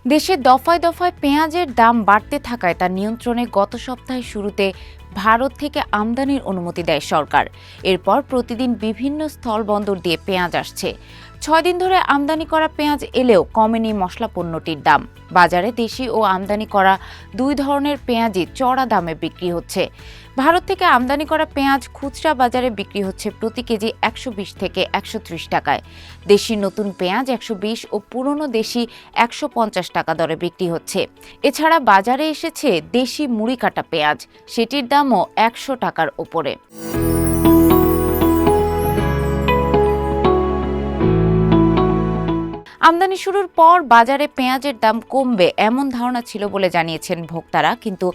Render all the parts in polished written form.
দেশে দফায় দফায় পেঁয়াজের দাম বাড়তে থাকায় তা নিয়ন্ত্রণে গত সপ্তাহের শুরুতে ভারত থেকে আমদানির অনুমতি দেয় সরকার। এরপর প্রতিদিন বিভিন্ন স্থলবন্দর দিয়ে পেঁয়াজ আসছে। 6 দিন ধরে আমদানি করা পেঁয়াজ এলেও কমেনি মশলা পণ্যটির দাম। বাজারে দেশি ও আমদানি করা দুই ধরনের পেঁয়াজই চড়া দামে বিক্রি হচ্ছে। ভারত থেকে আমদানি করা পেঁয়াজ খুচরা বাজারে বিক্রি হচ্ছে প্রতি কেজি 120 থেকে 130 টাকায়। দেশি নতুন পেঁয়াজ 120 ও পুরনো দেশি 150 টাকা দরে বিক্রি হচ্ছে। এছাড়া বাজারে এসেছে দেশি মুড়ি কাটা পেঁয়াজ, সেটির দামও 100 টাকার ওপরে। আমদানি শুরুর পর বাজারে পেঁয়াজের দাম কমবে এমন ধারণা ছিল বলে জানিয়েছেন ভোক্তারা, কিন্তু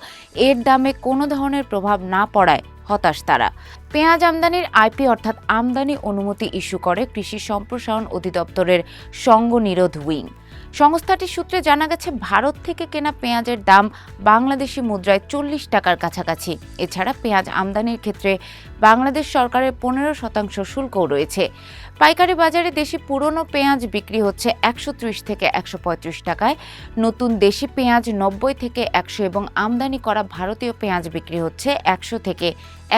এর দামে কোনো ধরনের প্রভাব না পড়ায় হতাশ তারা। পেঁয়াজ আমদানির আইপি অর্থাৎ আমদানি অনুমতি ইস্যু করে কৃষি সম্প্রসারণ অধিদপ্তরের সঙ্গ নিরোধ উইং। সংস্থাটির সূত্রে জানা গেছে, ভারত থেকে কেনা পেঁয়াজের দাম বাংলাদেশি মুদ্রায় 40 টাকার কাছাকাছি। এছাড়া পেঁয়াজ আমদানির ক্ষেত্রে বাংলাদেশ সরকারের 15% শুল্কও রয়েছে। পাইকারি বাজারে দেশি পুরনো পেঁয়াজ বিক্রি হচ্ছে 130 থেকে 135 টাকায়, নতুন দেশি পেঁয়াজ 90 থেকে 100 এবং আমদানি করা ভারতীয় পেঁয়াজ বিক্রি হচ্ছে 100 থেকে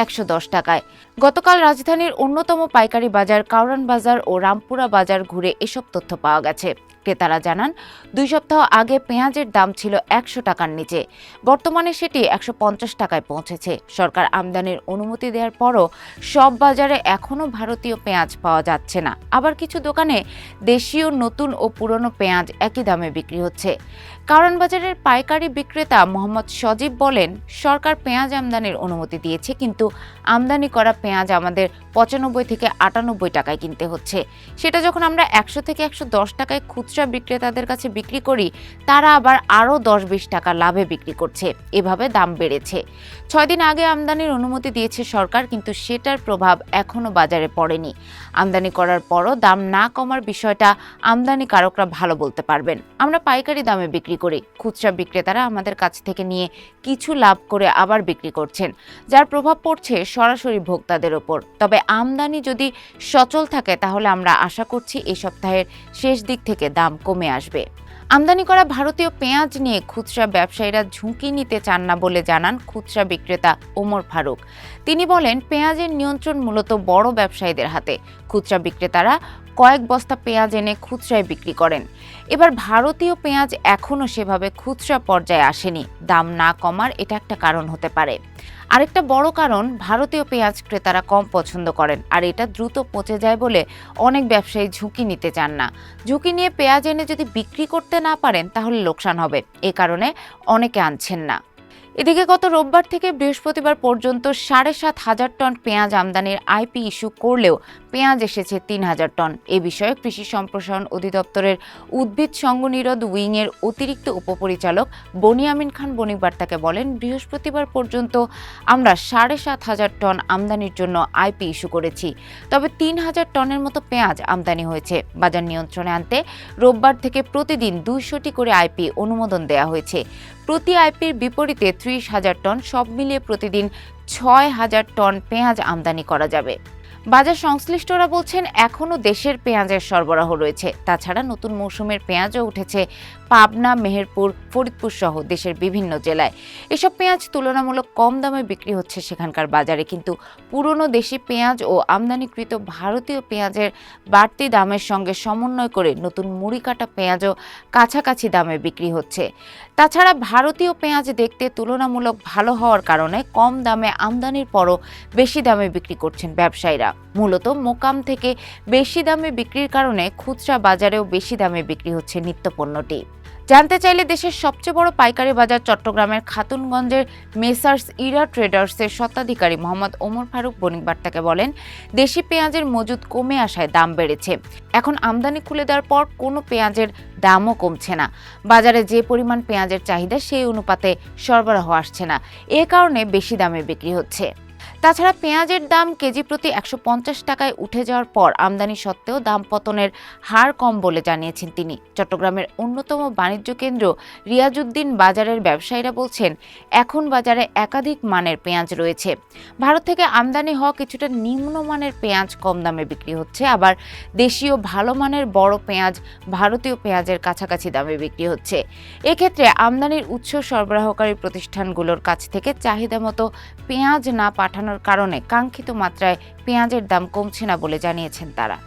110 টাকায়। গতকাল রাজধানীর অন্যতম পাইকারি বাজার কাউরান বাজার ও রামপুরা বাজার ঘুরে এসব তথ্য পাওয়া গেছে। ক্রেতারা জানান, 2 সপ্তাহ আগে পেঁয়াজের দাম ছিল 100 টাকার নিচে, বর্তমানে সেটি 150 টাকায় পৌঁছেছে। সরকার আমদানির অনুমতি দেওয়ার পরও সব বাজারে এখনও ভারতীয় পেঁয়াজ পাওয়া যাচ্ছে না। আবার কিছু দোকানে দেশীয় নতুন ও পুরনো পেঁয়াজ একই দামে বিক্রি হচ্ছে। কারণ বাজারের পাইকারি বিক্রেতা মোহাম্মদ সজীব বলেন, সরকার পেঁয়াজ আমদানির অনুমতি দিয়েছে, কিন্তু আমদানি করা পেঁয়াজ আমাদের 95 থেকে 98 টাকায় কিনতে হচ্ছে। সেটা যখন আমরা 100 থেকে 110 টাকায় খুচরা বিক্রেতাদের কাছে বিক্রি করি, তারা আবার আরও 10-20 টাকা লাভে বিক্রি করছে। এভাবে দাম বেড়েছে। 6 দিন আগে আমদানির অনুমতি দিয়েছে সরকার, কিন্তু সেটার প্রভাব এখনও বাজারে পড়েনি। আমদানি করার পরও দাম না কমার বিষয়টা আমদানিকারকরা ভালো বলতে পারবেন। আমরা পাইকারি দামে বিক্রি করি, খুচরা বিক্রেতারা আমাদের কাছ থেকে নিয়ে কিছু লাভ করে আবার বিক্রি করছেন, যার প্রভাব পড়ছে সরাসরি ভোক্তাদের ওপর। তবে আমদানি যদি সচল থাকে তাহলে আমরা আশা করছি এই সপ্তাহের শেষ দিক থেকে দাম কমে আসবে। আমদানি করা ভারতীয় পেঁয়াজ নিয়ে খুচরা ব্যবসায়ীরা ঝুঁকি নিতে চান না বলে জানান খুচরা বিক্রেতা ওমর ফারুক। তিনি বলেন, পেঁয়াজের নিয়ন্ত্রণ মূলত বড় ব্যবসায়ীদের হাতে। খুচরা বিক্রেতারা কয়েক বস্তা পেঁয়াজ এনে খুচরায় বিক্রি করেন। এবার ভারতীয় পেঁয়াজ এখনও সেভাবে খুচরা পর্যায়ে আসেনি। দাম না কমার এটা একটা কারণ হতে পারে। আরেকটা বড় কারণ, ভারতীয় পেঁয়াজ ক্রেতারা কম পছন্দ করেন, আর এটা দ্রুত পচে যায় বলে অনেক ব্যবসায়ী ঝুঁকি নিতে চান না। ঝুঁকি নিয়ে পেঁয়াজ এনে যদি বিক্রি করতে না পারেন তাহলে লোকসান হবে, এ কারণে অনেকে আনছেন না। এদিকে গত রোববার থেকে বৃহস্পতিবার পর্যন্ত 7,500 টন পেঁয়াজ আমদানির আইপি ইস্যু করলেও পেঁয়াজ এসেছে 3,000 টন। এ বিষয়ে কৃষি সম্প্রসারণ অধিদপ্তরের উদ্ভিদ সঙ্গ নিরোধ উইংয়ের অতিরিক্ত উপপরিচালক বনিয়ামিন খান বণিক বার্তাকে বলেন, বৃহস্পতিবার পর্যন্ত আমরা 7,500 টন আমদানির জন্য আইপি ইস্যু করেছি। তবে 3,000 টনের মতো পেঁয়াজ আমদানি হয়েছে। বাজার নিয়ন্ত্রণে আনতে রোববার থেকে প্রতিদিন 200টি করে আইপি অনুমোদন দেওয়া হয়েছে। প্রতি আইপির বিপরীতে 30,000 টন, সব মিলিয়ে প্রতিদিন 6,000 টন পেঁয়াজ আমদানি করা যাবে। বাজার সংশ্লিষ্টরা বলছেন, এখনও দেশের পেঁয়াজের সরবরাহ রয়েছে। তাছাড়া নতুন মৌসুমের পেঁয়াজও উঠেছে পাবনা, মেহেরপুর, ফরিদপুর সহ দেশের বিভিন্ন জেলায়। এসব পেঁয়াজ তুলনামূলক কম দামে বিক্রি হচ্ছে সেখানকার বাজারে, কিন্তু পুরনো দেশি পেঁয়াজ ও আমদানিকৃত ভারতীয় পেঁয়াজের বাড়তি দামের সঙ্গে সমন্বয় করে নতুন মুড়ি কাটা পেঁয়াজও কাছাকাছি দামে বিক্রি হচ্ছে। তাছাড়া ভারতীয় পেঁয়াজ দেখতে তুলনামূলক ভালো হওয়ার কারণে কম দামে আমদানির পরও বেশি দামে বিক্রি করছেন ব্যবসায়ীরা। মূলত মোকাম থেকে বেশি দামে বিক্রির কারণে খুচরা বাজারেও বেশি দামে বিক্রি হচ্ছে নিত্যপণ্যটি। জানতে চাইলে দেশের সবচেয়ে বড় পাইকারি বাজার চট্টগ্রামের খাতুনগঞ্জের মেসার্স ইরা ট্রেডার্সের স্বত্বাধিকারী মোহাম্মদ ওমর ফারুক বণিক বার্তাকে বলেন, দেশি পেঁয়াজের মজুদ কমে আসায় দাম বেড়েছে। এখন আমদানি খুলে দেওয়ার পর কোনো পেঁয়াজের দামও কমছে না। বাজারে যে পরিমাণ পেঁয়াজের চাহিদা সেই অনুপাতে সরবরাহ আসছে না, এ কারণে বেশি দামে বিক্রি হচ্ছে। তাছাড়া পেঁয়াজের দাম কেজি প্রতি 150 টাকায় উঠে যাওয়ার পর আমদানি সত্ত্বেও দাম পতনের হার কম বলে জানিয়েছেন তিনি। চট্টগ্রামের অন্যতম বাণিজ্য কেন্দ্র রিয়াজউদ্দিন বাজারের ব্যবসায়ীরা বলছেন, এখন বাজারে একাধিক মানের পেঁয়াজ রয়েছে। ভারত থেকে আমদানি হওয়া কিছুটা নিম্নমানের পেঁয়াজ কম দামে বিক্রি হচ্ছে, আবার দেশীয় ভালো মানের বড় পেঁয়াজ ভারতীয় পেঁয়াজের কাছাকাছি দামে বিক্রি হচ্ছে। এক্ষেত্রে আমদানির উৎস সরবরাহকারী প্রতিষ্ঠানগুলোর কাছ থেকে চাহিদা মতো পেঁয়াজ না পাঠানোর কারণে কাঙ্ক্ষিত মাত্রায় পেঁয়াজের দাম কমছে না বলে জানিয়েছেন তারা।